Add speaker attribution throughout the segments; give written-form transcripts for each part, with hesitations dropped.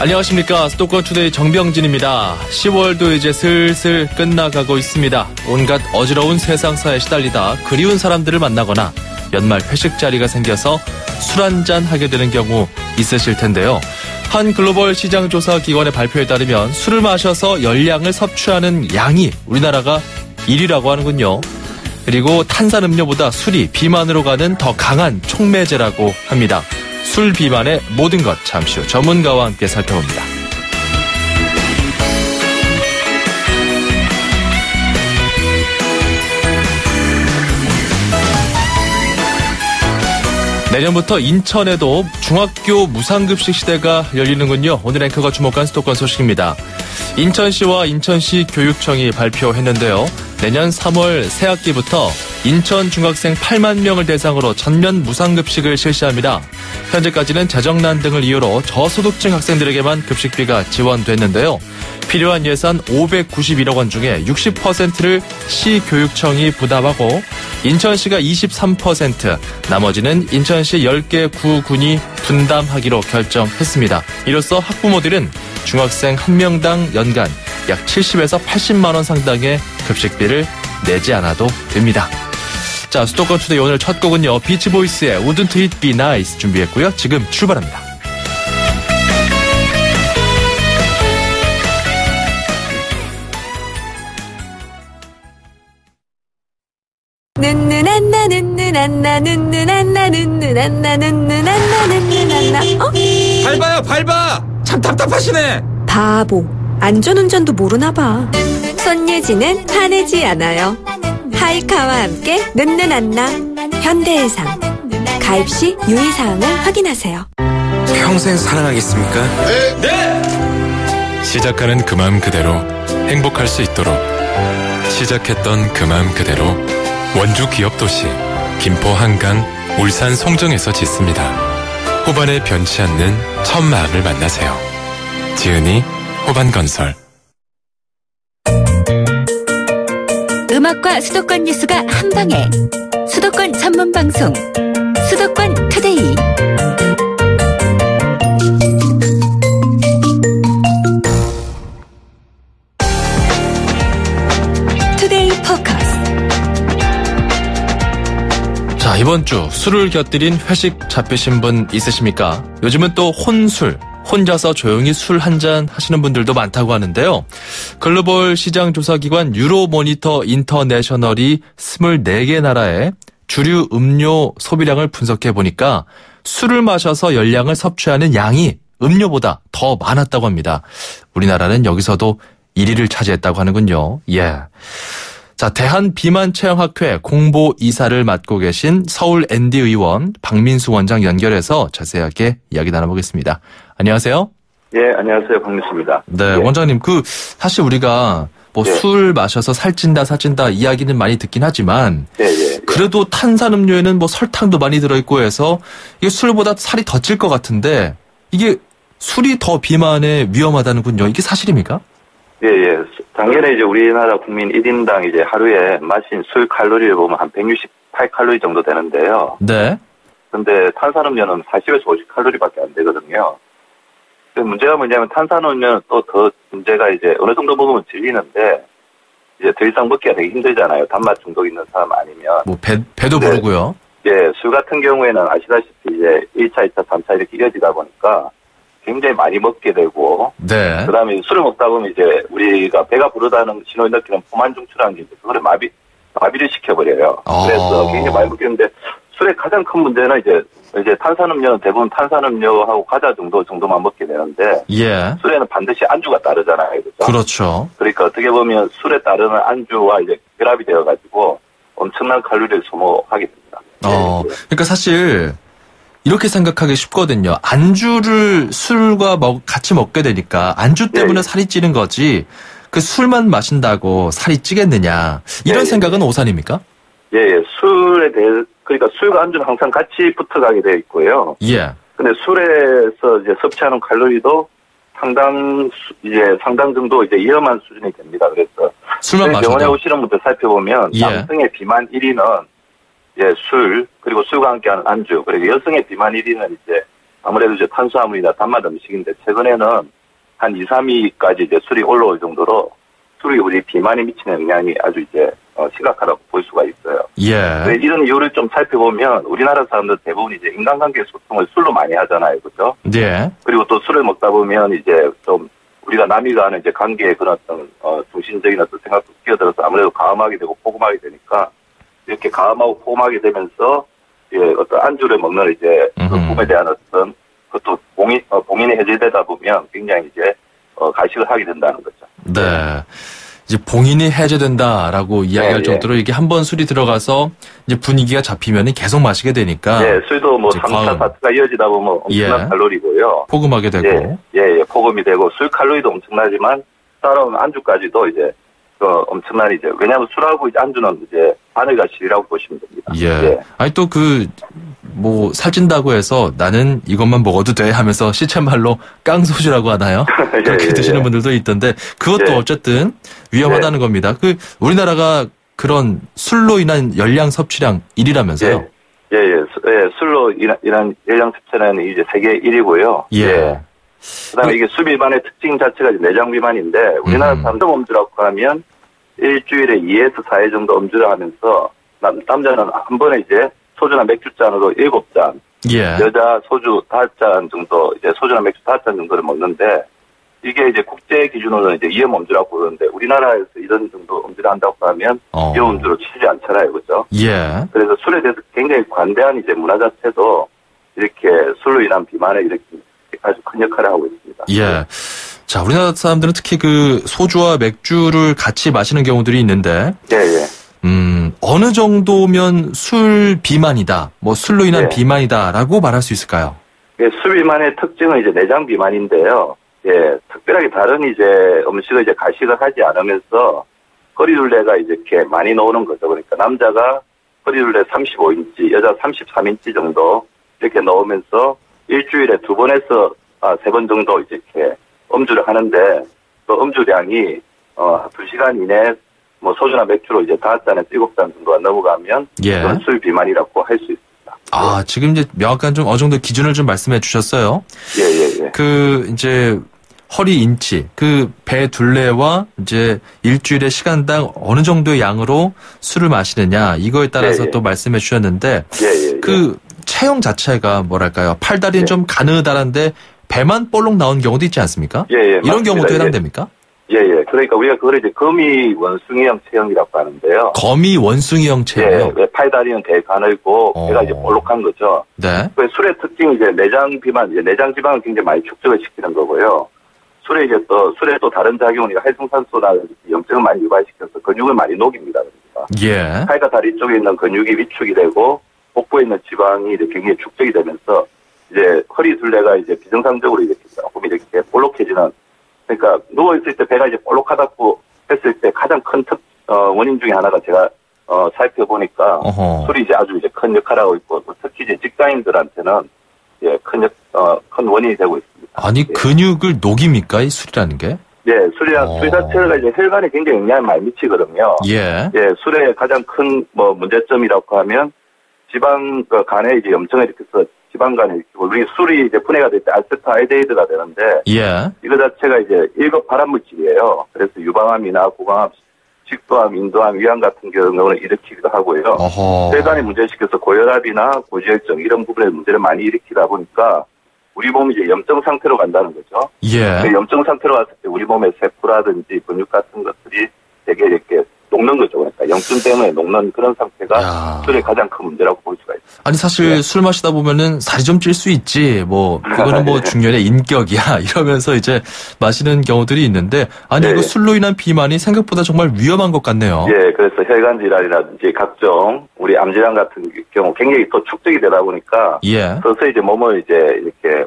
Speaker 1: 안녕하십니까. 수도권투데이 정병진입니다. 10월도 이제 슬슬 끝나가고 있습니다. 온갖 어지러운 세상사에 시달리다 그리운 사람들을 만나거나 연말 회식 자리가 생겨서 술 한잔 하게 되는 경우 있으실 텐데요. 한 글로벌 시장조사 기관의 발표에 따르면 술을 마셔서 열량을 섭취하는 양이 우리나라가 1위라고 하는군요. 그리고 탄산음료보다 술이 비만으로 가는 더 강한 촉매제라고 합니다. 술 비만의 모든 것 잠시 후 전문가와 함께 살펴봅니다. 내년부터 인천에도 중학교 무상급식 시대가 열리는군요. 오늘 앵커가 주목한 수도권 소식입니다. 인천시와 인천시 교육청이 발표했는데요. 내년 3월 새학기부터 인천 중학생 8만 명을 대상으로 전면 무상급식을 실시합니다. 현재까지는 재정난 등을 이유로 저소득층 학생들에게만 급식비가 지원됐는데요. 필요한 예산 591억 원 중에 60%를 시교육청이 부담하고 인천시가 23%, 나머지는 인천시 10개 구군이 분담하기로 결정했습니다. 이로써 학부모들은 중학생 1명당 연간 약 70에서 80만 원 상당의 급식비를 내지 않아도 됩니다. 자, 수도권 투데이 오늘 첫 곡은요. 비치보이스의 Wouldn't It Be Nice 준비했고요. 지금 출발합니다.
Speaker 2: 밟아요, 밟아! 참 답답하시네!
Speaker 3: 바보, 안전운전도 모르나 봐. 손예진은 화내지 않아요. 하이카와 함께 눈누난나. 현대해상. 가입 시 유의사항을 확인하세요.
Speaker 2: 평생 사랑하겠습니까?
Speaker 4: 네! 시작하는 그 마음 그대로 행복할 수 있도록 시작했던 그 마음 그대로 원주 기업도시 김포 한강 울산 송정에서 짓습니다. 호반에 변치 않는 첫 마음을 만나세요. 지은이 호반건설.
Speaker 5: 음악과 수도권 뉴스가 한방에 수도권 전문방송 수도권 투데이. 투데이 포커스.
Speaker 1: 자, 이번 주 술을 곁들인 회식 잡히신 분 있으십니까? 요즘은 또 혼술, 혼자서 조용히 술 한잔 하시는 분들도 많다고 하는데요. 글로벌 시장조사기관 유로모니터 인터내셔널이 24개 나라의 주류 음료 소비량을 분석해 보니까 술을 마셔서 열량을 섭취하는 양이 음료보다 더 많았다고 합니다. 우리나라는 여기서도 1위를 차지했다고 하는군요. 예. 자, 대한비만체험학회 공보이사를 맡고 계신 서울 ND 의원 박민수 원장 연결해서 자세하게 이야기 나눠보겠습니다. 안녕하세요.
Speaker 6: 예, 안녕하세요. 박민수입니다.
Speaker 1: 네,
Speaker 6: 예.
Speaker 1: 원장님, 사실 우리가 술 마셔서 살찐다 이야기는 많이 듣긴 하지만, 그래도 탄산음료에는 설탕도 많이 들어있고 해서 이게 술보다 살이 더 찔 것 같은데, 이게 술이 더 비만에 위험하다는군요. 이게 사실입니까?
Speaker 6: 예. 작년에 이제 우리나라 국민 1인당 이제 하루에 마신 술 칼로리를 보면 한 168칼로리 정도 되는데요.
Speaker 1: 네.
Speaker 6: 근데 탄산음료는 40에서 50칼로리밖에 안 되거든요. 문제가 뭐냐면 탄산음료는 또 더 문제가 이제 어느 정도 먹으면 질리는데 이제 더 이상 먹기가 되게 힘들잖아요. 단맛 중독 있는 사람 아니면.
Speaker 1: 배도 부르고요.
Speaker 6: 예, 술 같은 경우에는 아시다시피 이제 1차, 2차, 3차 이렇게 이어지다 보니까 굉장히 많이 먹게 되고.
Speaker 1: 네.
Speaker 6: 그 다음에 술을 먹다 보면 이제 우리가 배가 부르다는 신호를 느끼는 포만중추라는 게 그거를 마비를 시켜버려요. 그래서 굉장히 많이 먹게 되는데 술의 가장 큰 문제는 이제 탄산음료는 대부분 탄산음료하고 과자 정도만 먹게 되는데.
Speaker 1: 예.
Speaker 6: 술에는 반드시 안주가 따르잖아요. 그렇죠?
Speaker 1: 그렇죠.
Speaker 6: 그러니까 어떻게 보면 술에 따르는 안주와 이제 결합이 되어가지고 엄청난 칼로리를 소모하게 됩니다.
Speaker 1: 그러니까 사실 이렇게 생각하기 쉽거든요. 안주를 술과 같이 먹게 되니까 안주 때문에 살이 찌는 거지 그 술만 마신다고 살이 찌겠느냐 이런 생각은 오산입니까?
Speaker 6: 예. 술에 대해 그러니까 술과 안주는 항상 같이 붙어가게 되어 있고요.
Speaker 1: 예.
Speaker 6: 근데 술에서 이제 섭취하는 칼로리도 상당 정도 이제 위험한 수준이 됩니다. 그래서
Speaker 1: 술만 마셔도
Speaker 6: 병원에 오시는 분들 살펴보면 남성의 비만 1위는 술, 그리고 술과 함께하는 안주, 그리고 여성의 비만 1위는 이제 아무래도 이제 탄수화물이나 단맛 음식인데 최근에는 한 2, 3위까지 이제 술이 올라올 정도로 술이 우리 비만에 미치는 영향이 아주 이제 심각하다고 볼 수가 있어요.
Speaker 1: 예.
Speaker 6: 이런 이유를 좀 살펴보면 우리나라 사람들 대부분 이제 인간관계 소통을 술로 많이 하잖아요, 그렇죠?
Speaker 1: 예.
Speaker 6: 그리고 또 술을 먹다 보면 이제 좀 우리가 남이가 하는 이제 관계의 그런 어떤 중심적인 어떤 생각도 끼어들어서 아무래도 가음하게 되고 포금하게 되니까 이렇게 가음하고 포금하게 되면서 예, 어떤 안주를 먹는 이제 그 꿈에 대한 어떤 그것도 봉인이 해제되다 보면 굉장히 이제 가식을 하게 된다는 거죠.
Speaker 1: 네. 이제 봉인이 해제된다라고 이야기할
Speaker 6: 네,
Speaker 1: 정도로 이게 한번 술이 들어가서 이제 분위기가 잡히면 계속 마시게 되니까.
Speaker 6: 네, 술도 뭐
Speaker 1: 이제
Speaker 6: 3차, 4차가 이어지다 보면 엄청난 칼로리고요.
Speaker 1: 포금하게 되고.
Speaker 6: 예, 포금이 되고 술 칼로리도 엄청나지만 따라오는 안주까지도 이제 엄청난 이제 왜냐하면 술하고 이제 안주는 이제 바늘같이라고 보시면 됩니다.
Speaker 1: 예. 아니 또 뭐 살찐다고 해서 나는 이것만 먹어도 돼 하면서 시쳇말로 깡소주라고 하나요? 그렇게 드시는 분들도 있던데 그것도 어쨌든 위험하다는 겁니다. 우리나라가 그런 술로 인한 열량 섭취량 1위라면서요?
Speaker 6: 예. 술로 인한 열량 섭취량은 이제 세계 1위고요.
Speaker 1: 예.
Speaker 6: 그다음에 이게 술 비만의 특징 자체가 이제 내장 비만인데 우리나라 사람들 음주라고 하면 일주일에 2에서 4회 정도 음주를 하면서 남자는 한 번에 이제 소주나 맥주잔으로 7잔,
Speaker 1: 예.
Speaker 6: 여자 소주 5잔 정도, 이제 소주나 맥주 5잔 정도를 먹는데, 이게 이제 국제 기준으로는 이제 위험 음주라고 부르는데, 우리나라에서 이런 정도 음주를 한다고 하면, 위험 음주로 치지 않잖아요, 그죠?
Speaker 1: 예.
Speaker 6: 그래서 술에 대해서 굉장히 관대한 이제 문화 자체도, 이렇게 술로 인한 비만에 이렇게 아주 큰 역할을 하고 있습니다.
Speaker 1: 예. 자, 우리나라 사람들은 특히 소주와 맥주를 같이 마시는 경우들이 있는데,
Speaker 6: 예.
Speaker 1: 어느 정도면 술 비만이다, 뭐 술로 인한 비만이다라고 말할 수 있을까요?
Speaker 6: 예, 술 비만의 특징은 이제 내장 비만인데요. 예, 특별하게 다른 이제 음식을 이제 가식을 하지 않으면서 허리둘레가 이제 이렇게 많이 나오는 거죠. 그러니까 남자가 허리둘레 35인치, 여자 33인치 정도 이렇게 넣으면서 일주일에 2번에서 3번 정도 이제 이렇게 음주를 하는데 그 음주량이 2시간 이내에 뭐 소주나 맥주로 이제 5잔에서 7잔 정도가 넘어가면 그건 술 비만이라고 할 수 있습니다.
Speaker 1: 지금 이제 명확한 좀 어느 정도 기준을 좀 말씀해 주셨어요.
Speaker 6: 예.
Speaker 1: 이제 허리 인치, 배 둘레와 이제 일주일에 시간당 어느 정도의 양으로 술을 마시느냐 이거에 따라서 또 말씀해 주셨는데 체형 자체가 뭐랄까요? 팔다리는 좀 가느다란데 배만 볼록 나온 경우도 있지 않습니까? 이런
Speaker 6: 맞습니다.
Speaker 1: 경우도 해당됩니까?
Speaker 6: 예. 그러니까 우리가 그걸 이제 거미 원숭이형 체형이라고 하는데요.
Speaker 1: 거미 원숭이형 체형이요?
Speaker 6: 예, 팔다리는 되게 가늘고 배가 이제 볼록한 거죠.
Speaker 1: 네.
Speaker 6: 술의 특징이 이제 내장 비만, 이제 내장 지방을 굉장히 많이 축적을 시키는 거고요. 술에 또 다른 작용은 활성산소나 염증을 많이 유발시켜서 근육을 많이 녹입니다. 그러니까.
Speaker 1: 예.
Speaker 6: 팔과 다리 쪽에 있는 근육이 위축이 되고 복부에 있는 지방이 굉장히 축적이 되면서 이제 허리 둘레가 이제 비정상적으로 이렇게 조금 이렇게 볼록해지는. 그러니까 누워있을 때 배가 이제 볼록하다고 했을 때 가장 큰 원인 중에 하나가 제가 살펴보니까 술이 이제 아주 이제 큰 역할을 하고 있고 특히 이제 직장인들한테는 큰 원인이 되고 있습니다.
Speaker 1: 아니 근육을 녹입니까 이 술이라는 게?
Speaker 6: 예, 술 자체가 이제 혈관에 굉장히 영향을 많이 미치거든요.
Speaker 1: 예,
Speaker 6: 술의 가장 큰 문제점이라고 하면 지방 간에 이제 염증을 일으켜서 지방간에 일으키고 우리 술이 이제 분해가 될 때 알세타알데히드가 되는데 이거 자체가 이제 1급 발암물질이에요. 그래서 유방암이나 고강암, 식도암, 인도암, 위암 같은 경우는 일으키기도 하고요. 혈관에 문제를 시켜서 고혈압이나 고지혈증 이런 부분에 문제를 많이 일으키다 보니까 우리 몸이 이제 염증 상태로 간다는 거죠. 그 염증 상태로 갔을 때 우리 몸의 세포라든지 근육 같은 것들이 되게 이렇게 녹는 거죠. 그러니까 염증 때문에 녹는 그런 상태가 술의 가장 큰 문제라고 볼 수가 있습니다.
Speaker 1: 아니 사실 술 마시다 보면은 살이 좀 찔 수 있지. 그거는 중년의 인격이야 이러면서 이제 마시는 경우들이 있는데 이거 술로 인한 비만이 생각보다 정말 위험한 것 같네요.
Speaker 6: 예, 그래서 혈관 질환이라든지 각종 우리 암 질환 같은 경우 굉장히 또 축적이 되다 보니까 서서히 이제 몸을 이제 이렇게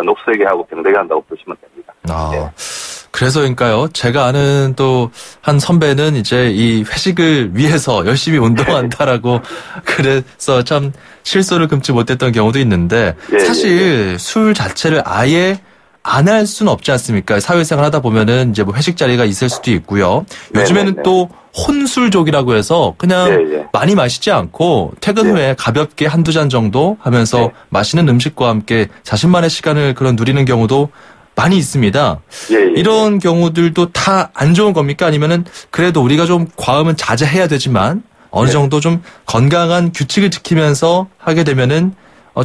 Speaker 6: 녹슬게 하고 병들게 한다고 보시면 됩니다.
Speaker 1: 그래서인가요? 제가 아는 또 한 선배는 이제 이 회식을 위해서 열심히 운동한다라고 그래서 참 실소를 금치 못했던 경우도 있는데 사실 술 자체를 아예 안 할 수는 없지 않습니까? 사회생활 하다 보면은 이제 뭐 회식 자리가 있을 수도 있고요. 요즘에는
Speaker 6: 네네네.
Speaker 1: 또 혼술족이라고 해서 그냥
Speaker 6: 예.
Speaker 1: 많이 마시지 않고 퇴근 후에 가볍게 한두 잔 정도 하면서
Speaker 6: 네.
Speaker 1: 맛있는 음식과 함께 자신만의 시간을 그런 누리는 경우도 많이 있습니다.
Speaker 6: 예.
Speaker 1: 이런 경우들도 다 안 좋은 겁니까? 아니면은 그래도 우리가 좀 과음은 자제해야 되지만 어느
Speaker 6: 네.
Speaker 1: 정도 좀 건강한 규칙을 지키면서 하게 되면은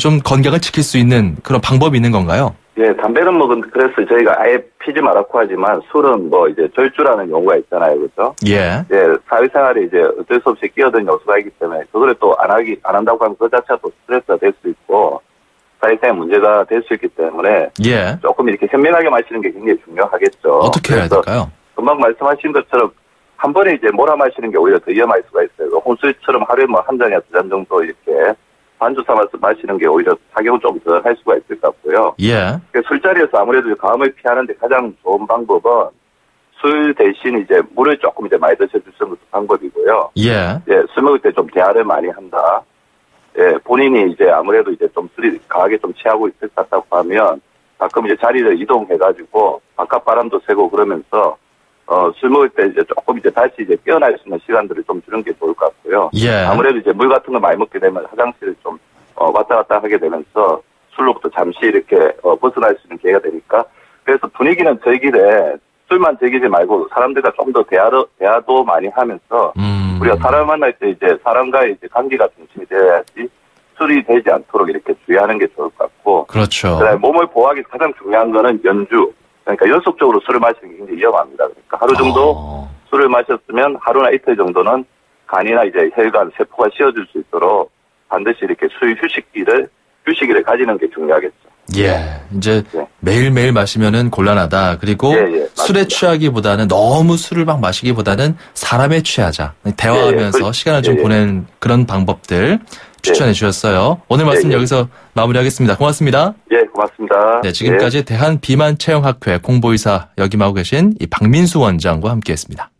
Speaker 1: 좀 건강을 지킬 수 있는 그런 방법이 있는 건가요?
Speaker 6: 예, 담배는 뭐, 그래서 저희가 아예 피지 말라고 하지만 술은 뭐 이제 절주라는 용어가 있잖아요. 그죠?
Speaker 1: 예.
Speaker 6: 예, 사회생활에 이제 어쩔 수 없이 끼어든 요소가 있기 때문에 그거를 또 안 한다고 하면 그 자체가 또 스트레스가 될 수 있고 사회생활 문제가 될 수 있기 때문에
Speaker 1: 예.
Speaker 6: 조금 이렇게 현명하게 마시는 게 굉장히 중요하겠죠.
Speaker 1: 어떻게 해야
Speaker 6: 그래서
Speaker 1: 될까요?
Speaker 6: 금방 말씀하신 것처럼 한 번에 이제 몰아 마시는 게 오히려 더 위험할 수가 있어요. 혼술처럼 하루에 뭐 한 잔이나 두 잔 정도 이렇게 반주 삼아서 마시는 게 오히려 타격은 좀 더 할 수가 있을 것 같고요.
Speaker 1: 예.
Speaker 6: 술자리에서 아무래도 과음을 피하는데 가장 좋은 방법은 술 대신 이제 물을 조금 이제 많이 드셔주시는 것도 방법이고요.
Speaker 1: 예.
Speaker 6: 예, 술 먹을 때 좀 대화를 많이 한다. 예, 본인이 이제 아무래도 이제 좀 술이 강하게 좀 취하고 있을 것 같다고 하면 가끔 이제 자리를 이동해가지고 바깥 바람도 쐬고 그러면서 술 먹을 때 이제 조금 이제 다시 이제 깨어날 수 있는 시간들을 좀 주는 게 좋을 것 같고요.
Speaker 1: 예.
Speaker 6: 아무래도 이제 물 같은 거 많이 먹게 되면 화장실을 좀 왔다 갔다 하게 되면서 술로부터 잠시 이렇게 벗어날 수 있는 기회가 되니까 그래서 분위기는 즐기되 술만 즐기지 말고 사람들과 좀 더 대화도 많이 하면서 우리가 사람 만날 때 이제 사람과의 이제 관계가 중심이 되어야지 술이 되지 않도록 이렇게 주의하는 게 좋을 것 같고.
Speaker 1: 그렇죠.
Speaker 6: 그다음에 몸을 보호하기 위해서 가장 중요한 거는 연주. 그러니까 연속적으로 술을 마시는 게 굉장히 위험합니다. 그러니까 하루 정도 술을 마셨으면 하루나 이틀 정도는 간이나 이제 혈관, 세포가 쉬어질 수 있도록 반드시 이렇게 술 휴식기를 가지는 게 중요하겠죠.
Speaker 1: 예. 이제
Speaker 6: 네.
Speaker 1: 매일매일 마시면은 곤란하다. 그리고
Speaker 6: 예,
Speaker 1: 술에
Speaker 6: 맞습니다.
Speaker 1: 취하기보다는 너무 술을 막 마시기보다는 사람에 취하자. 대화하면서 시간을 좀 보내는 그런 방법들 추천해 주셨어요. 오늘 말씀 여기서 마무리하겠습니다. 고맙습니다.
Speaker 6: 예, 고맙습니다.
Speaker 1: 네, 지금까지 대한비만체형학회 공보이사 역임하고 계신 이 박민수 원장과 함께했습니다.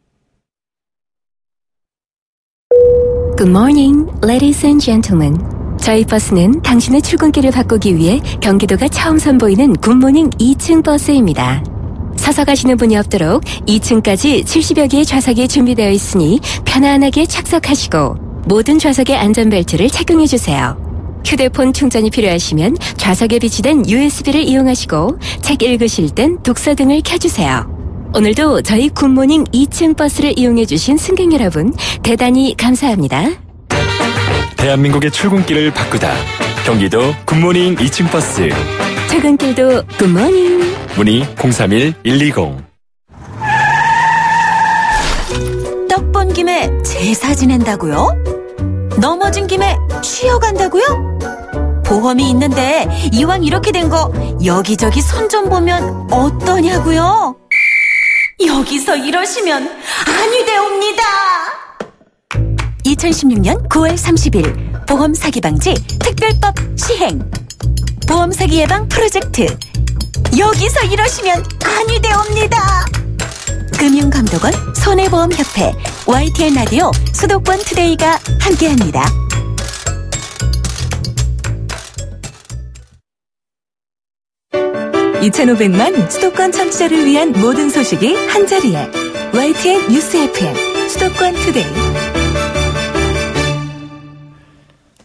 Speaker 5: Good morning, ladies and gentlemen. 저희 버스는 당신의 출근길을 바꾸기 위해 경기도가 처음 선보이는 굿모닝 2층 버스입니다. 서서 가시는 분이 없도록 2층까지 70여 개의 좌석이 준비되어 있으니 편안하게 착석하시고 모든 좌석에 안전벨트를 착용해주세요. 휴대폰 충전이 필요하시면 좌석에 비치된 USB를 이용하시고 책 읽으실 땐 독서 등을 켜주세요. 오늘도 저희 굿모닝 2층 버스를 이용해주신 승객 여러분 대단히 감사합니다.
Speaker 7: 대한민국의 출근길을 바꾸다. 경기도 굿모닝 2층 버스.
Speaker 5: 출근길도 굿모닝.
Speaker 7: 문의 031-120.
Speaker 8: 떡 본 김에 제사 지낸다고요? 넘어진 김에 쉬어간다고요? 보험이 있는데 이왕 이렇게 된 거 여기저기 선 좀 보면 어떠냐고요? 여기서 이러시면 아니 되옵니다. 2016년 9월 30일 보험 사기 방지 특별법 시행. 보험 사기 예방 프로젝트. 여기서 이러시면 아니 되옵니다. 금융감독원, 손해보험협회, YTN 라디오, 수도권 투데이가 함께합니다. (2500만) 수도권 청취자를 위한 모든 소식이 한자리에 YTN 뉴스 FM 수도권 투데이.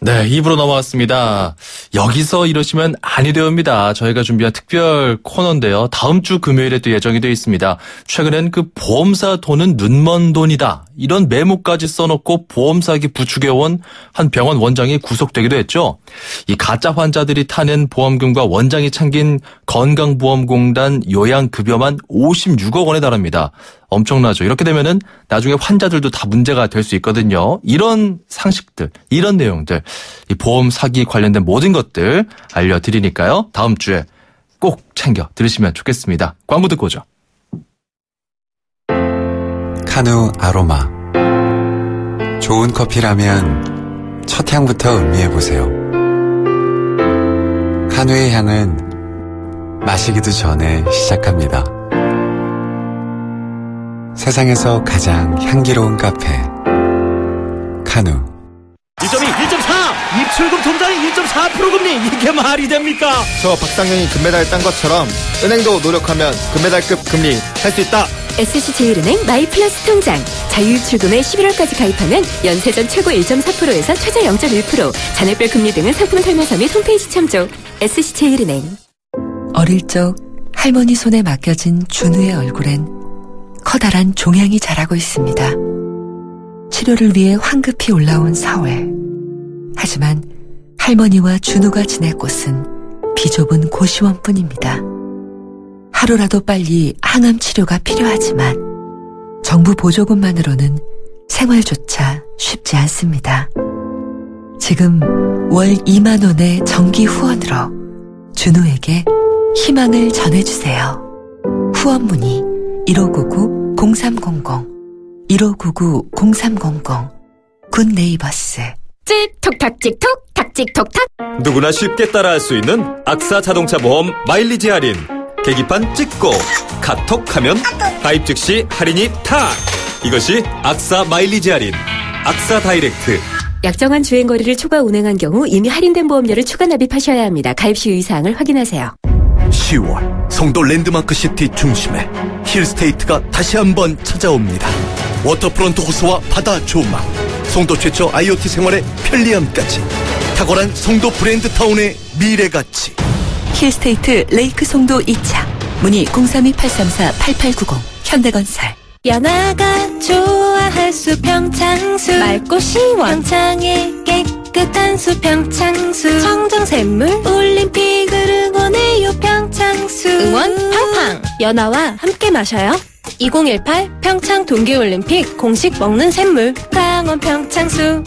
Speaker 1: 네, 2부로 넘어왔습니다. 여기서 이러시면 아니 되옵니다. 저희가 준비한 특별 코너인데요. 다음 주 금요일에 또 예정이 되어 있습니다. 최근엔 그 보험사 돈은 눈먼 돈이다. 이런 메모까지 써놓고 보험 사기 부추겨온 한 병원 원장이 구속되기도 했죠. 이 가짜 환자들이 타낸 보험금과 원장이 참긴 건강보험공단 요양급여만 56억 원에 달합니다. 엄청나죠. 이렇게 되면은 나중에 환자들도 다 문제가 될 수 있거든요. 이런 상식들, 이런 내용들, 이 보험 사기 관련된 모든 것들 알려드리니까요. 다음 주에 꼭 챙겨 들으시면 좋겠습니다. 광고 듣고 오죠.
Speaker 9: 카누 아로마. 좋은 커피라면 첫 향부터 음미해보세요. 카누의 향은 마시기도 전에 시작합니다. 세상에서 가장 향기로운 카페 카누.
Speaker 7: 1.2, 1.4!
Speaker 10: 입출금 통장에 1.4% 금리 이게 말이 됩니까?
Speaker 11: 저 박상현이 금메달 딴 것처럼 은행도 노력하면 금메달급 금리 할 수 있다.
Speaker 5: SC제일은행 마이플러스 통장. 자유출금에 11월까지 가입하면 연세전 최고 1.4%에서 최저 0.1%, 잔액별 금리 등은 상품 설명서 및 홈페이지 참조. SC제일은행.
Speaker 12: 어릴 적 할머니 손에 맡겨진 준우의 얼굴엔 커다란 종양이 자라고 있습니다. 치료를 위해 황급히 올라온 4월. 하지만 할머니와 준우가 지낼 곳은 비좁은 고시원뿐입니다. 하루라도 빨리 항암 치료가 필요하지만 정부 보조금만으로는 생활조차 쉽지 않습니다. 지금 월 2만 원의 정기 후원으로 준우에게 희망을 전해주세요. 후원 문의 1599-0300 1599-0300 굿네이버스.
Speaker 5: 찍톡탁 찍톡 탁찍톡탁.
Speaker 7: 누구나 쉽게 따라할 수 있는 악사 자동차 보험 마일리지 할인. 계기판 찍고 카톡하면 가입 즉시 할인이 탁. 이것이 악사 마일리지 할인. 악사 다이렉트.
Speaker 5: 약정한 주행거리를 초과 운행한 경우 이미 할인된 보험료를 추가 납입하셔야 합니다. 가입 시 유의사항을 확인하세요.
Speaker 10: 10월 송도 랜드마크 시티 중심에 힐스테이트가 다시 한번 찾아옵니다. 워터프론트 호수와 바다 조망, 송도 최초 IoT 생활의 편리함까지 탁월한 송도 브랜드 타운의 미래가치.
Speaker 12: 힐스테이트 레이크 송도 2차. 문의 032-834-8890 현대건설.
Speaker 13: 연아가 좋아할 수 평창수, 맑고 시원 평창의 깨끗한 수 평창수, 청정샘물 올림픽을 응원해요 평창수. 응원 팡팡. 연아와 함께 마셔요. 2018 평창 동계올림픽 공식 먹는 샘물 강원 평창수.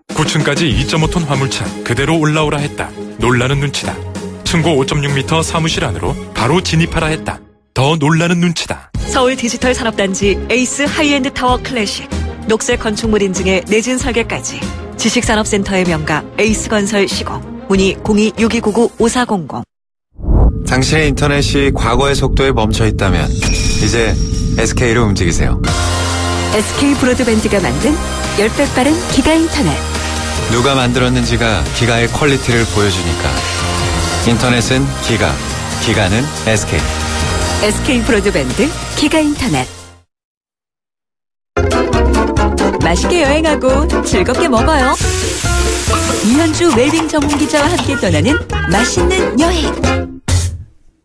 Speaker 4: 9층까지 2.5톤 화물차 그대로 올라오라 했다. 놀라는 눈치다. 층고 5.6m 사무실 안으로 바로 진입하라 했다. 더 놀라는 눈치다.
Speaker 14: 서울 디지털 산업단지 에이스 하이엔드 타워 클래식, 녹색 건축물 인증에 내진 설계까지 지식산업센터의 명가 에이스건설 시공. 문의 02-6299-5400.
Speaker 9: 당신의 인터넷이 과거의 속도에 멈춰 있다면 이제 SK로 움직이세요.
Speaker 5: SK 브로드밴드가 만든 10배 빠른 기가 인터넷.
Speaker 9: 누가 만들었는지가 기가의 퀄리티를 보여주니까. 인터넷은 기가, 기가는 SK.
Speaker 5: SK 브로드밴드 기가 인터넷.
Speaker 8: 맛있게 여행하고 즐겁게 먹어요. 이현주 웰빙 전문기자와 함께 떠나는 맛있는 여행.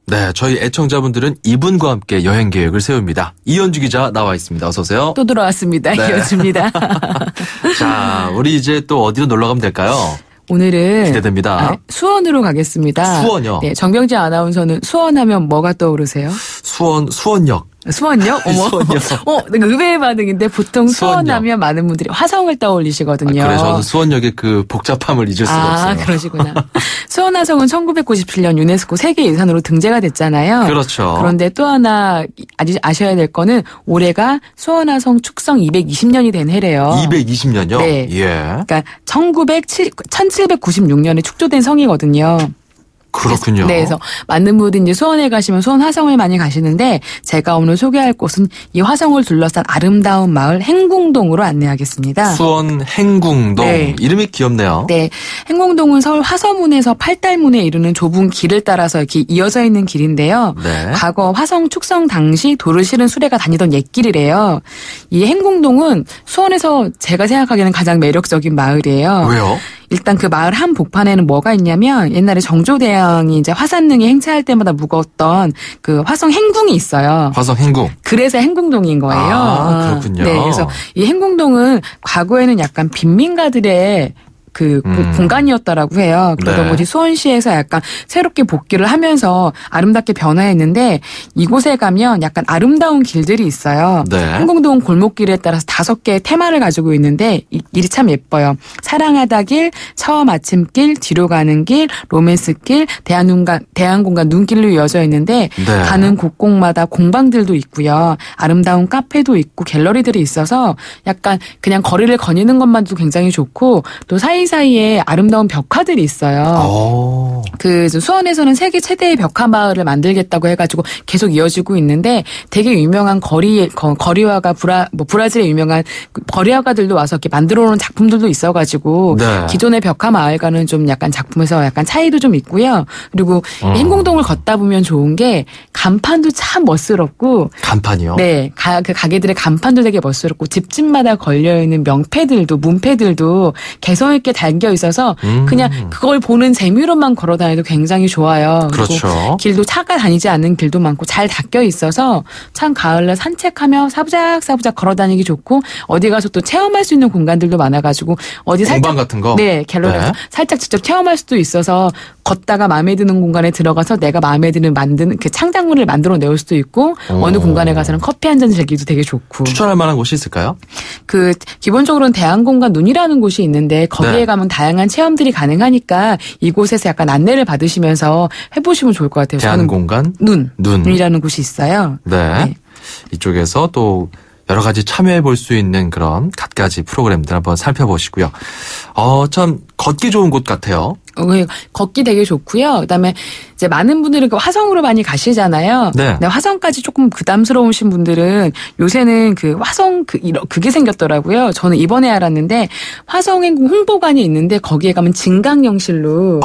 Speaker 1: 네, 저희 애청자분들은 이분과 함께 여행 계획을 세웁니다. 이현주 기자 나와 있습니다. 어서 오세요.
Speaker 15: 또 돌아왔습니다.
Speaker 1: 네.
Speaker 15: 이현주입니다.
Speaker 1: 자, 우리 이제 또 어디로 놀러 가면 될까요?
Speaker 15: 오늘은
Speaker 1: 기대됩니다.
Speaker 15: 수원으로 가겠습니다.
Speaker 1: 수원요?
Speaker 15: 네, 정경재 아나운서는 수원하면 뭐가 떠오르세요?
Speaker 1: 수원역.
Speaker 15: 수원역? 어머.
Speaker 1: 수원역.
Speaker 15: 의외의 반응인데 보통 수원하면 많은 분들이 화성을 떠올리시거든요.
Speaker 1: 그래서 저는 수원역의 그 복잡함을 잊을 수가 없어요.
Speaker 15: 그러시구나. 수원 화성은 1997년 유네스코 세계유산으로 등재가 됐잖아요.
Speaker 1: 그렇죠.
Speaker 15: 그런데 또 하나 아셔야 될 거는 올해가 수원 화성 축성 220년이 된 해래요.
Speaker 1: 220년요?
Speaker 15: 네.
Speaker 1: 예.
Speaker 15: 그러니까 1796년에 축조된 성이거든요.
Speaker 1: 그렇군요.
Speaker 15: 네, 그래서 많은 분들이 이제 수원에 가시면 수원 화성을 많이 가시는데 제가 오늘 소개할 곳은 이 화성을 둘러싼 아름다운 마을 행궁동으로 안내하겠습니다.
Speaker 1: 수원 행궁동.
Speaker 15: 네.
Speaker 1: 이름이 귀엽네요.
Speaker 15: 네, 행궁동은 서울 화서문에서 팔달문에 이르는 좁은 길을 따라서 이렇게 이어져 있는 길인데요.
Speaker 1: 네.
Speaker 15: 과거 화성 축성 당시 돌을 실은 수레가 다니던 옛길이래요. 이 행궁동은 수원에서 제가 생각하기에는 가장 매력적인 마을이에요.
Speaker 1: 왜요?
Speaker 15: 일단 그 마을 한 복판에는 뭐가 있냐면 옛날에 정조대왕이 이제 화산릉에 행차할 때마다 묵었던 그 화성 행궁이 있어요.
Speaker 1: 화성 행궁.
Speaker 15: 그래서 행궁동인 거예요.
Speaker 1: 그렇군요.
Speaker 15: 네, 그래서 이 행궁동은 과거에는 약간 빈민가들의 그 공간이었다라고 해요. 그러다
Speaker 1: 네.
Speaker 15: 보니 수원시에서 약간 새롭게 복귀를 하면서 아름답게 변화했는데 이곳에 가면 약간 아름다운 길들이 있어요.
Speaker 1: 네.
Speaker 15: 행궁동 골목길에 따라서 5개의 테마를 가지고 있는데 이 길이 참 예뻐요. 사랑하다 길, 처음 아침길, 뒤로 가는 길, 로맨스길, 대한공간 눈길로 이어져 있는데
Speaker 1: 네.
Speaker 15: 가는 곳곳마다 공방들도 있고요. 아름다운 카페도 있고 갤러리들이 있어서 약간 그냥 거리를 거니는 것만도 굉장히 좋고 또 사이 사이사이에 아름다운 벽화들이 있어요. 그 수원에서는 세계 최대의 벽화 마을을 만들겠다고 해가지고 계속 이어지고 있는데 되게 유명한 거리화가 브라질의 유명한 거리화가들도 와서 이렇게 만들어 놓은 작품들도 있어가지고
Speaker 1: 네.
Speaker 15: 기존의 벽화 마을과는 좀 약간 작품에서 약간 차이도 좀 있고요. 그리고 행궁동을 걷다 보면 좋은 게 간판도 참 멋스럽고.
Speaker 1: 간판이요?
Speaker 15: 네. 그 가게들의 간판도 되게 멋스럽고 집집마다 걸려있는 명패들도 문패들도 개성 있게 달겨 있어서 그냥 그걸 보는 재미로만 걸어 다녀도 굉장히 좋아요. 그리고
Speaker 1: 그렇죠.
Speaker 15: 길도 차가 다니지 않는 길도 많고 잘 닦여 있어서 참 가을날 산책하며 사부작사부작 걸어 다니기 좋고 어디 가서 또 체험할 수 있는 공간들도 많아가지고 어디
Speaker 1: 공방
Speaker 15: 살짝
Speaker 1: 같은 거?
Speaker 15: 네, 갤러리에서
Speaker 1: 네.
Speaker 15: 살짝 직접 체험할 수도 있어서 걷다가 마음에 드는 공간에 들어가서 내가 마음에 드는 그 창작물을 만들어 내올 수도 있고 어느 공간에 가서는 커피 한 잔 즐기도 되게 좋고.
Speaker 1: 추천할 만한 곳이 있을까요?
Speaker 15: 그 기본적으로는 대한공간 눈이라는 곳이 있는데 거기에
Speaker 1: 네.
Speaker 15: 가면 다양한 체험들이 가능하니까 이곳에서 약간 안내를 받으시면서 해보시면 좋을 것 같아요.
Speaker 1: 대한공간
Speaker 15: 눈이라는 곳이 있어요.
Speaker 1: 네. 이쪽에서 또 여러 가지 참여해 볼 수 있는 그런 갖가지 프로그램들 한번 살펴보시고요. 참 걷기 좋은 곳 같아요.
Speaker 15: 걷기 되게 좋고요. 그다음에 이제 많은 분들은 그 화성으로 많이 가시잖아요.
Speaker 1: 네.
Speaker 15: 근데 화성까지 조금 부담스러우신 분들은 요새는 그 화성 그게 생겼더라고요. 저는 이번에 알았는데 화성행궁 홍보관이 있는데 거기에 가면 증강영실로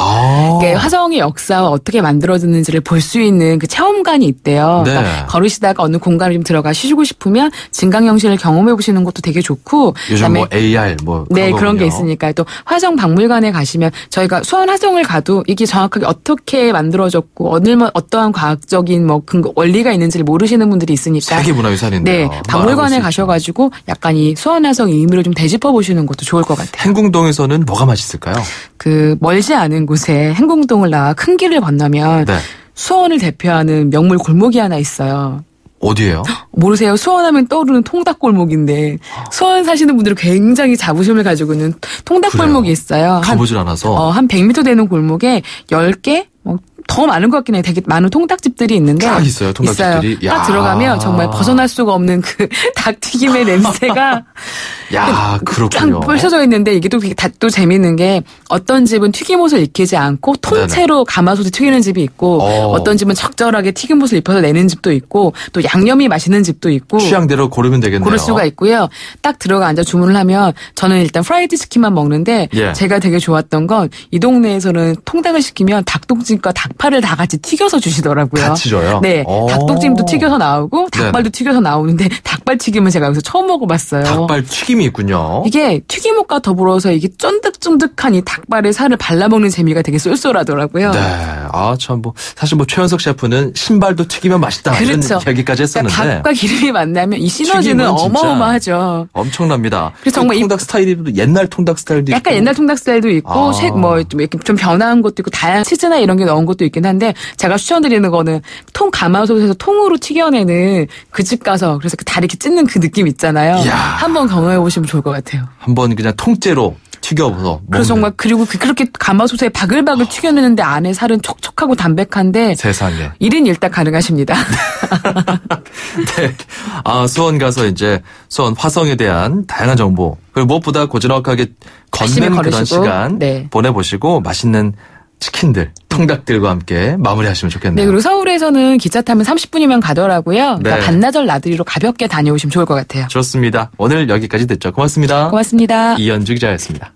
Speaker 15: 화성의 역사와 어떻게 만들어졌는지를 볼 수 있는 그 체험관이 있대요.
Speaker 1: 네.
Speaker 15: 그러니까 걸으시다가 어느 공간을 좀 들어가 쉬시고 싶으면 증강영실을 경험해 보시는 것도 되게 좋고.
Speaker 1: 요즘
Speaker 15: 그다음에
Speaker 1: 뭐 AR 뭐
Speaker 15: 네, 그런 게
Speaker 1: 거군요.
Speaker 15: 있으니까 또 화성 박물관에 가시면 저희가 수원 화성을 가도 이게 정확하게 어떻게 만들어졌고 어떠한 과학적인 뭐 근거 원리가 있는지를 모르시는 분들이 있으니까
Speaker 1: 세계문화유산인데요.
Speaker 15: 네, 박물관에 가셔가지고 약간 이 수원 화성의 의미를 좀 되짚어 보시는 것도 좋을 것 같아요.
Speaker 1: 행궁동에서는 뭐가 맛있을까요?
Speaker 15: 그 멀지 않은 곳에 행궁동을 나와 큰 길을 건너면
Speaker 1: 네.
Speaker 15: 수원을 대표하는 명물 골목이 하나 있어요.
Speaker 1: 어디예요?
Speaker 15: 모르세요? 수원하면 떠오르는 통닭골목인데 수원 사시는 분들은 굉장히 자부심을 가지고 있는 통닭골목이 있어요.
Speaker 1: 가보질 않아서.
Speaker 15: 한 100m 되는 골목에 10개? 더 많은 것 같긴 해요. 되게 많은 통닭집들이 있는데.
Speaker 1: 딱 있어요, 통닭집들이.
Speaker 15: 있어요. 딱 들어가면 정말 벗어날 수가 없는 그 닭튀김의 냄새가.
Speaker 1: 야, 그렇군요.
Speaker 15: 쫙 펼쳐져 있는데 이게 또 재밌는 게 어떤 집은 튀김옷을 익히지 않고 통째로 가마솥에 튀기는 집이 있고 어떤 집은 적절하게 튀김옷을 입혀서 내는 집도 있고 또 양념이 맛있는 집도 있고.
Speaker 1: 취향대로 고르면 되겠네요.
Speaker 15: 고를 수가 있고요. 딱 들어가 앉아 주문을 하면 저는 일단 프라이드 치킨만 먹는데
Speaker 1: 예.
Speaker 15: 제가 되게 좋았던 건 이 동네에서는 통닭을 시키면 닭똥집과 닭발을 다 같이 튀겨서 주시더라고요.
Speaker 1: 같이 줘요?
Speaker 15: 네. 닭똥찜도 튀겨서 나오고 닭발도
Speaker 1: 네네.
Speaker 15: 튀겨서 나오는데 닭발 튀김은 제가 여기서 처음 먹어봤어요.
Speaker 1: 닭발 튀김이 있군요.
Speaker 15: 이게 튀김옷과 더불어서 이게 쫀득쫀득한 이 닭발의 살을 발라먹는 재미가 되게 쏠쏠하더라고요.
Speaker 1: 네. 참 사실 최현석 셰프는 신발도 튀기면 맛있다.
Speaker 15: 그렇죠.
Speaker 1: 이런 얘기까지 했었는데.
Speaker 15: 그러니까 닭과 기름이 만나면 이 시너지는
Speaker 1: 튀김은 진짜
Speaker 15: 어마어마하죠.
Speaker 1: 엄청납니다.
Speaker 15: 그래서 정말
Speaker 1: 통닭 스타일이 옛날 통닭 스타일도 있고.
Speaker 15: 약간 옛날 통닭 스타일도 있고 좀 변화한 것도 있고 다양한 치즈나 이런 게 넣은 것도 있긴 한데 제가 추천드리는 거는 가마솥에서 통으로 튀겨내는 그 집 가서 그래서 그 다리 이렇게 찢는 그 느낌 있잖아요.
Speaker 1: 이야.
Speaker 15: 한번 경험해 보시면 좋을 것 같아요.
Speaker 1: 한번 그냥 통째로 튀겨서
Speaker 15: 그래서 정말 그리고 그렇게 가마솥에 바글바글 튀겨내는데 안에 살은 촉촉하고 담백한데
Speaker 1: 세상에
Speaker 15: 1인 1닭 가능하십니다.
Speaker 1: 네. 수원 가서 이제 수원 화성에 대한 다양한 정보 그리고 무엇보다 고즈넉하게 걷는 그런 시간 보내보시고 맛있는 치킨들, 통닭들과 함께 마무리하시면 좋겠네요.
Speaker 15: 네, 그리고 서울에서는 기차 타면 30분이면 가더라고요. 그러니까
Speaker 1: 네.
Speaker 15: 반나절 나들이로 가볍게 다녀오시면 좋을 것 같아요.
Speaker 1: 좋습니다. 오늘 여기까지 듣죠. 고맙습니다.
Speaker 15: 고맙습니다.
Speaker 1: 이현주 기자였습니다.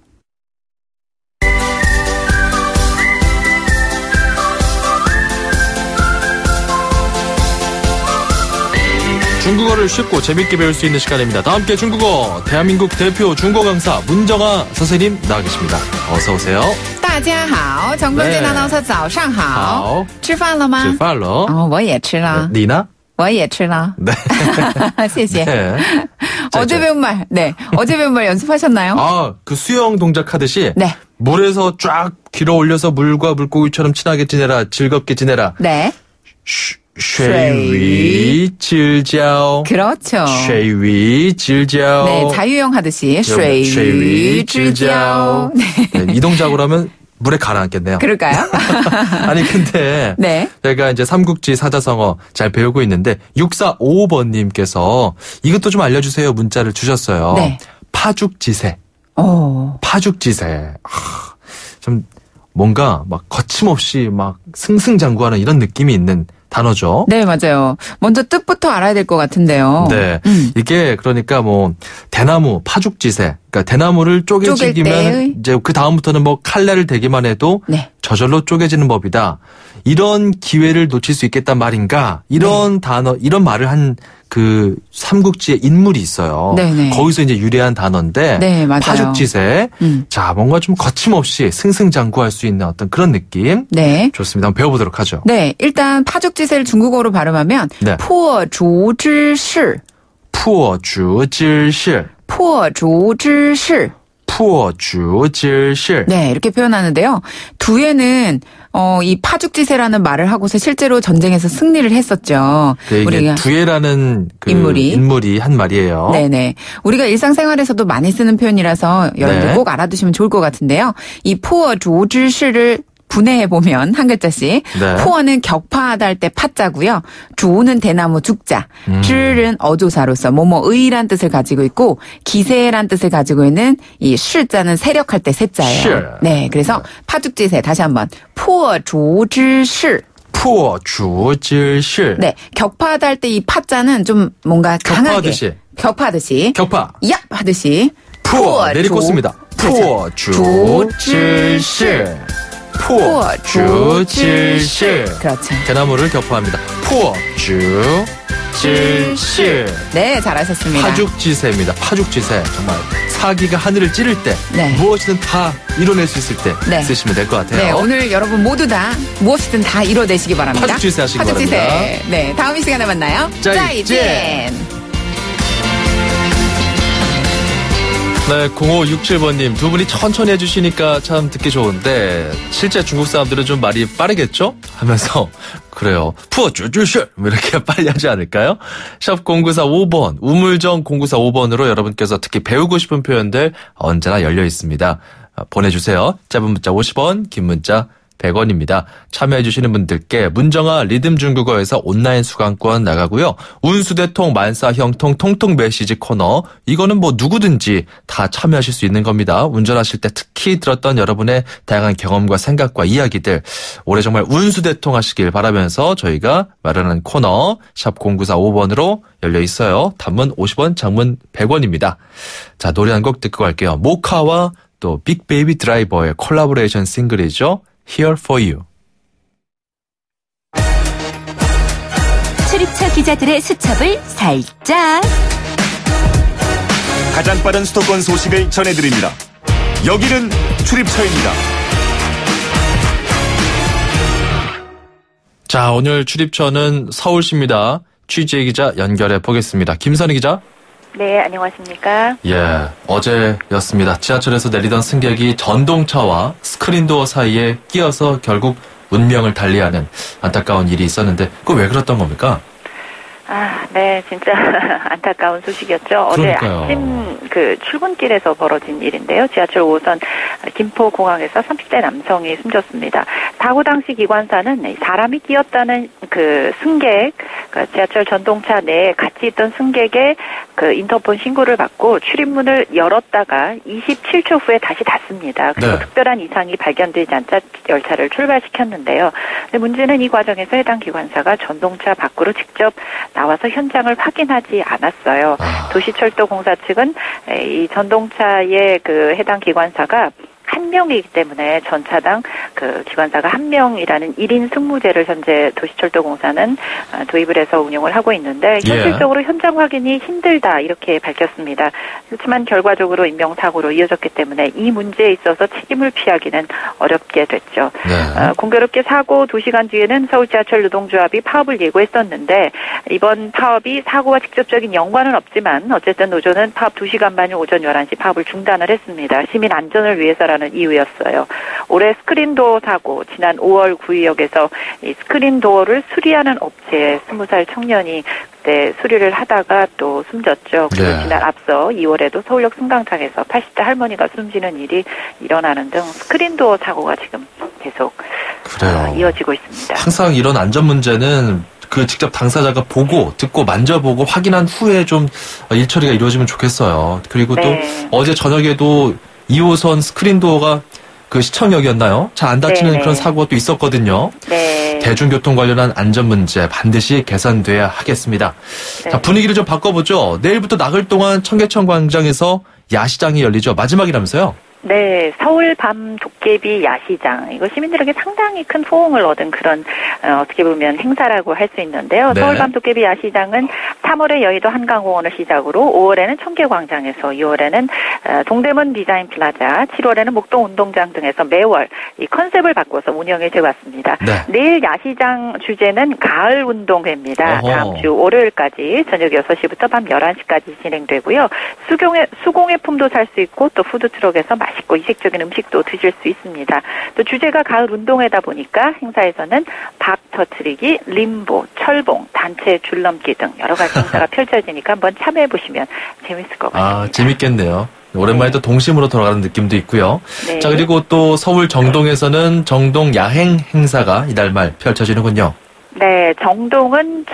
Speaker 1: 중국어를 쉽고 재밌게 배울 수 있는 시간입니다. 다 함께 중국어 대한민국 대표 중국어 강사 문정아 선생님 나와 계십니다. 어서 오세요.
Speaker 16: 大家好，정건진 아나운서 早上好。吃饭了吗？
Speaker 1: 吃饭了。
Speaker 16: 我也吃了。
Speaker 1: 你呢？
Speaker 16: 我也吃了。
Speaker 1: 네.
Speaker 16: 谢谢。
Speaker 1: 네.
Speaker 16: 어제 배운 말, 어제 배운 말 연습하셨나요?
Speaker 1: 그 수영 동작하듯이
Speaker 16: 네.
Speaker 1: 물에서 쫙 길어 올려서 물과 물고기처럼 친하게 지내라, 즐겁게 지내라.
Speaker 16: 네.
Speaker 1: 水위질交
Speaker 16: 그렇죠.
Speaker 1: 水위질交
Speaker 16: 네, 자유형 하듯이 水위질交
Speaker 1: 네, 이 동작으로 하면 물에 가라앉겠네요.
Speaker 16: 그럴까요?
Speaker 1: 아니 근데
Speaker 16: 네.
Speaker 1: 제가 이제 삼국지 사자성어 잘 배우고 있는데 6455번님께서 이것도 좀 알려주세요 문자를 주셨어요.
Speaker 16: 네.
Speaker 1: 파죽지세 파죽지세. 좀 뭔가 막 거침없이 막 승승장구하는 이런 느낌이 있는 단어죠.
Speaker 15: 네, 맞아요. 먼저 뜻부터 알아야 될 것 같은데요.
Speaker 1: 네. 이게 그러니까 뭐 대나무 파죽지세. 그러니까 대나무를 쪼개지기면 이제 그 다음부터는 뭐 칼날을 대기만 해도 저절로 쪼개지는 법이다. 이런 기회를 놓칠 수 있겠단 말인가? 이런 단어, 이런 말을 한 그 삼국지의 인물이 있어요.
Speaker 15: 네네.
Speaker 1: 거기서 이제 유래한 단어인데
Speaker 15: 네, 맞아요.
Speaker 1: 파죽지세. 자, 뭔가 좀 거침없이 승승장구할 수 있는 어떤 그런 느낌.
Speaker 15: 네.
Speaker 1: 좋습니다. 한번 배워보도록 하죠.
Speaker 15: 네, 일단 파죽지세를 중국어로 발음하면 포주지시.
Speaker 1: 포주지시.
Speaker 15: 포주지시.
Speaker 1: 포주지시.
Speaker 15: 네, 이렇게 표현하는데요. 두에는 이 파죽지세라는 말을 하고서 실제로 전쟁에서 승리를 했었죠.
Speaker 1: 네, 이게
Speaker 15: 우리가
Speaker 1: 두에라는 그 인물이 한 말이에요.
Speaker 15: 네네. 우리가 일상생활에서도 많이 쓰는 표현이라서 여러분들 꼭 알아두시면 좋을 것 같은데요. 이 포주지시를 분해해보면 한 글자씩. 포어는 격파하다 할 때 파자고요. 주는 대나무 죽자. 즈는 어조사로서 뭐뭐의란 뜻을 가지고 있고 기세란 뜻을 가지고 있는 이 실자는 세력할 때 세자예요. 네, 그래서 파죽지세 다시 한번 포주지시.
Speaker 1: 포주지시.
Speaker 15: 네, 격파하다 할 때 이 파자는 좀 뭔가 강하게 격파하듯이
Speaker 1: 격파
Speaker 15: 야 하듯이
Speaker 1: 포 내리꽂습니다. 포주지시. 포주지시.
Speaker 15: 그렇죠.
Speaker 1: 대나무를 격파합니다. 포주지시.
Speaker 15: 네, 잘하셨습니다.
Speaker 1: 파죽지세입니다. 파죽지세. 정말 사기가 하늘을 찌를 때 무엇이든 다 이뤄낼 수 있을 때 쓰시면 될 것 같아요.
Speaker 15: 네, 오늘 여러분 모두 다 무엇이든 다 이뤄내시기 바랍니다.
Speaker 1: 파죽지세 하시기 바랍니다.
Speaker 15: 네, 다음 이 시간에 만나요. 짜이젠.
Speaker 1: 네, 0567번님 두 분이 천천히 해주시니까 참 듣기 좋은데 실제 중국 사람들은 좀 말이 빠르겠죠? 하면서 그래요. 푸어쭈쭈슈 이렇게 빨리 하지 않을까요? 샵 0945번 우물정 0945번으로 여러분께서 특히 배우고 싶은 표현들 언제나 열려 있습니다. 보내주세요. 짧은 문자 50원, 긴 문자 100원입니다. 참여해주시는 분들께 문정아 리듬 중국어에서 온라인 수강권 나가고요. 운수대통 만사형통 통통 메시지 코너 이거는 뭐 누구든지 다 참여하실 수 있는 겁니다. 운전하실 때 특히 들었던 여러분의 다양한 경험과 생각과 이야기들 올해 정말 운수대통 하시길 바라면서 저희가 마련한 코너 샵 0945번으로 열려 있어요. 단문 50원, 장문 100원입니다. 자, 노래 한 곡 듣고 갈게요. 모카와 또 빅베이비 드라이버의 콜라보레이션 싱글이죠. Here for you.
Speaker 5: 출입처 기자들의 수첩을 살짝.
Speaker 17: 가장 빠른 수도권 소식을 전해드립니다. 여기는 출입처입니다.
Speaker 1: 자, 오늘 출입처는 서울시입니다. 취재 기자 연결해 보겠습니다. 김선희 기자.
Speaker 18: 네, 안녕하십니까.
Speaker 1: 예, 어제였습니다. 지하철에서 내리던 승객이 전동차와 스크린도어 사이에 끼어서 결국 운명을 달리하는 안타까운 일이 있었는데 그거 왜 그랬던 겁니까?
Speaker 18: 네, 진짜 안타까운 소식이었죠.
Speaker 1: 그러니까요.
Speaker 18: 어제 아침 출근길에서 벌어진 일인데요. 지하철 5호선 김포공항에서 30대 남성이 숨졌습니다. 사고 당시 기관사는 사람이 끼었다는 승객, 지하철 전동차 내에 같이 있던 승객의 인터폰 신고를 받고 출입문을 열었다가 27초 후에 다시 닫습니다. 그리고 특별한 이상이 발견되지 않자 열차를 출발시켰는데요. 근데 문제는 이 과정에서 해당 기관사가 전동차 밖으로 직접 나와서 현장을 확인하지 않았어요. 도시철도공사 측은 이 전동차의 해당 기관사가 한 명이기 때문에 전차당 기관사가 한 명이라는 1인 승무제를 현재 도시철도공사는 도입을 해서 운영을 하고 있는데 현실적으로 현장 확인이 힘들다 이렇게 밝혔습니다. 그렇지만 결과적으로 인명사고로 이어졌기 때문에 이 문제에 있어서 책임을 피하기는 어렵게 됐죠. 공교롭게 사고 2시간 뒤에는 서울지하철 노동조합이 파업을 예고했었는데 이번 파업이 사고와 직접적인 연관은 없지만 어쨌든 노조는 파업 2시간 만인 오전 11시 파업을 중단을 했습니다. 시민 안전을 위해서라는 이유였어요. 올해 스크린도어 사고 지난 5월 구의역에서 이 스크린도어를 수리하는 업체에 20살 청년이 그때 수리를 하다가 또 숨졌죠. 그리고 지난 앞서 2월에도 서울역 승강장에서 80대 할머니가 숨지는 일이 일어나는 등 스크린도어 사고가 지금 계속 이어지고 있습니다.
Speaker 1: 항상 이런 안전 문제는 그 직접 당사자가 보고 듣고 만져보고 확인한 후에 좀 일 처리가 이루어지면 좋겠어요. 그리고 또 어제 저녁에도 2호선 스크린도어가 그 시청역이었나요? 잘 안 닫히는 그런 사고가 또 있었거든요.
Speaker 18: 네.
Speaker 1: 대중교통 관련한 안전 문제 반드시 개선돼야 하겠습니다.
Speaker 18: 네.
Speaker 1: 자, 분위기를 좀 바꿔보죠. 내일부터 나흘 동안 청계천 광장에서 야시장이 열리죠. 마지막이라면서요?
Speaker 18: 네, 서울 밤 도깨비 야시장. 이거 시민들에게 상당히 큰 호응을 얻은 그런 어떻게 보면 행사라고 할 수 있는데요.
Speaker 1: 네.
Speaker 18: 서울 밤 도깨비 야시장은 3월에 여의도 한강공원을 시작으로 5월에는 청계광장에서 6월에는 동대문 디자인 플라자, 7월에는 목동 운동장 등에서 매월 이 컨셉을 바꿔서 운영해 되었습니다.
Speaker 1: 네.
Speaker 18: 내일 야시장 주제는 가을 운동회입니다.
Speaker 1: 어허.
Speaker 18: 다음 주 월요일까지 저녁 6시부터 밤 11시까지 진행되고요. 수공예품도 살 수 있고 또 푸드트럭에서 맛있고 이색적인 음식도 드실 수 있습니다. 또 주제가 가을 운동회다 보니까 행사에서는 박 터트리기, 림보, 철봉, 단체 줄넘기 등 여러 가지 행사가 펼쳐지니까 한번 참여해 보시면 재밌을 것 같습니다.
Speaker 1: 아, 재밌겠네요. 오랜만에 또 동심으로 돌아가는 느낌도 있고요.
Speaker 18: 네.
Speaker 1: 자, 그리고 또 서울 정동에서는 정동 야행 행사가 이달 말 펼쳐지는군요.
Speaker 18: 네, 정동은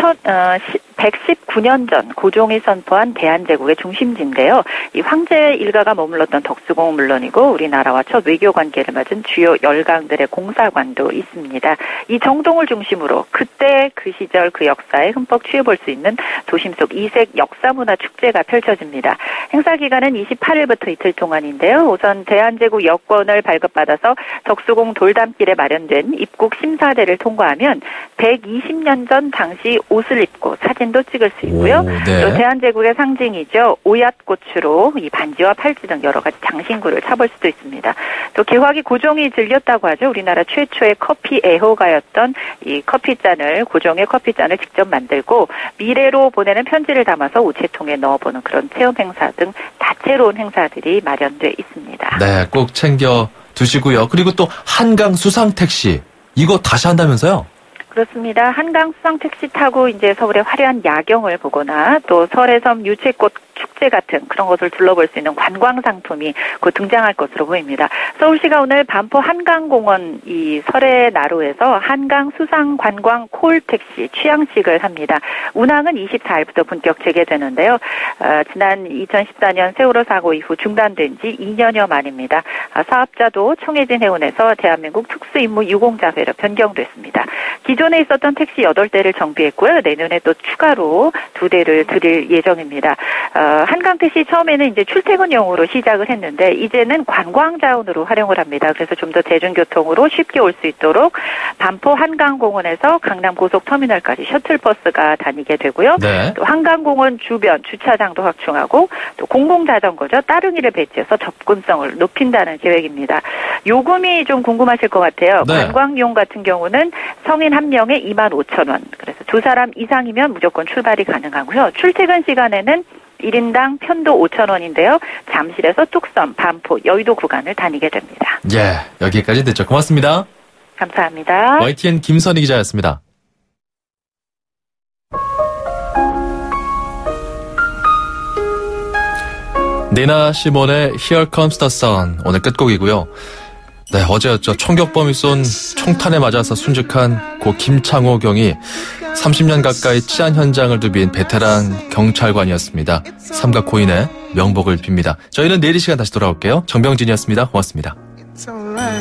Speaker 18: 119년 전 고종이 선포한 대한제국의 중심지인데요. 이 황제 일가가 머물렀던 덕수궁은 물론이고 우리나라와 첫 외교 관계를 맺은 주요 열강들의 공사관도 있습니다. 이 정동을 중심으로 그때 그 시절 그 역사에 흠뻑 취해볼 수 있는 도심 속 이색 역사문화 축제가 펼쳐집니다. 행사 기간은 28일부터 이틀 동안인데요. 우선 대한제국 여권을 발급받아서 덕수궁 돌담길에 마련된 입국 심사대를 통과하면 120년 전 당시 옷을 입고 사진도 찍을 수 있고요.
Speaker 1: 네.
Speaker 18: 또 대한제국의 상징이죠. 오얏꽃으로 이 반지와 팔찌 등 여러 가지 장신구를 차볼 수도 있습니다. 또 개화기 고종이 즐겼다고 하죠. 우리나라 최초의 커피 애호가였던 이 커피잔을 고종의 커피잔을 직접 만들고 미래로 보내는 편지를 담아서 우체통에 넣어보는 그런 체험 행사 등 다채로운 행사들이 마련돼 있습니다.
Speaker 1: 네, 꼭 챙겨 두시고요. 그리고 또 한강 수상 택시 이거 다시 한다면서요?
Speaker 18: 그렇습니다. 한강 수상 택시 타고 이제 서울의 화려한 야경을 보거나 또 설해섬 유채꽃 축제 같은 그런 것을 둘러볼 수 있는 관광 상품이 곧 등장할 것으로 보입니다. 서울시가 오늘 반포 한강공원 이 설해 나루에서 한강 수상 관광 콜 택시 취향식을 합니다. 운항은 24일부터 본격 재개되는데요. 지난 2014년 세월호 사고 이후 중단된 지 2년여 만입니다. 사업자도 청해진 해운에서 대한민국 특수임무 유공자회로 변경됐습니다. 기존에 있었던 택시 8대를 정비했고요. 내년에 또 추가로 2대를 드릴 예정입니다. 한강택시 처음에는 이제 출퇴근용으로 시작을 했는데 이제는 관광자원으로 활용을 합니다. 그래서 좀 더 대중교통으로 쉽게 올 수 있도록 반포 한강공원에서 강남 고속터미널까지 셔틀버스가 다니게 되고요.
Speaker 1: 네.
Speaker 18: 또 한강공원 주변 주차장도 확충하고 또 공공자전거죠. 따릉이를 배치해서 접근성을 높인다는 계획입니다. 요금이 좀 궁금하실 것 같아요.
Speaker 1: 네.
Speaker 18: 관광용 같은 경우는 성인 한 명에 25,000원. 그래서 2사람 이상이면 무조건 출발이 가능하고요. 출퇴근 시간에는 1인당 편도 5,000원인데요. 잠실에서 뚝섬, 반포, 여의도 구간을 다니게 됩니다.
Speaker 1: 예, 여기까지 됐죠. 고맙습니다.
Speaker 18: 감사합니다.
Speaker 1: YTN 김선희 기자였습니다. 니나 시몬의 Here Comes the Sun 오늘 끝곡이고요. 네, 어제였죠. 총격범이 쏜 총탄에 맞아서 순직한 고 김창호 경이 30년 가까이 치안 현장을 누빈 베테랑 경찰관이었습니다. 삼가 고인의 명복을 빕니다. 저희는 내일 이 시간 다시 돌아올게요. 정병진이었습니다. 고맙습니다.
Speaker 19: It's alright.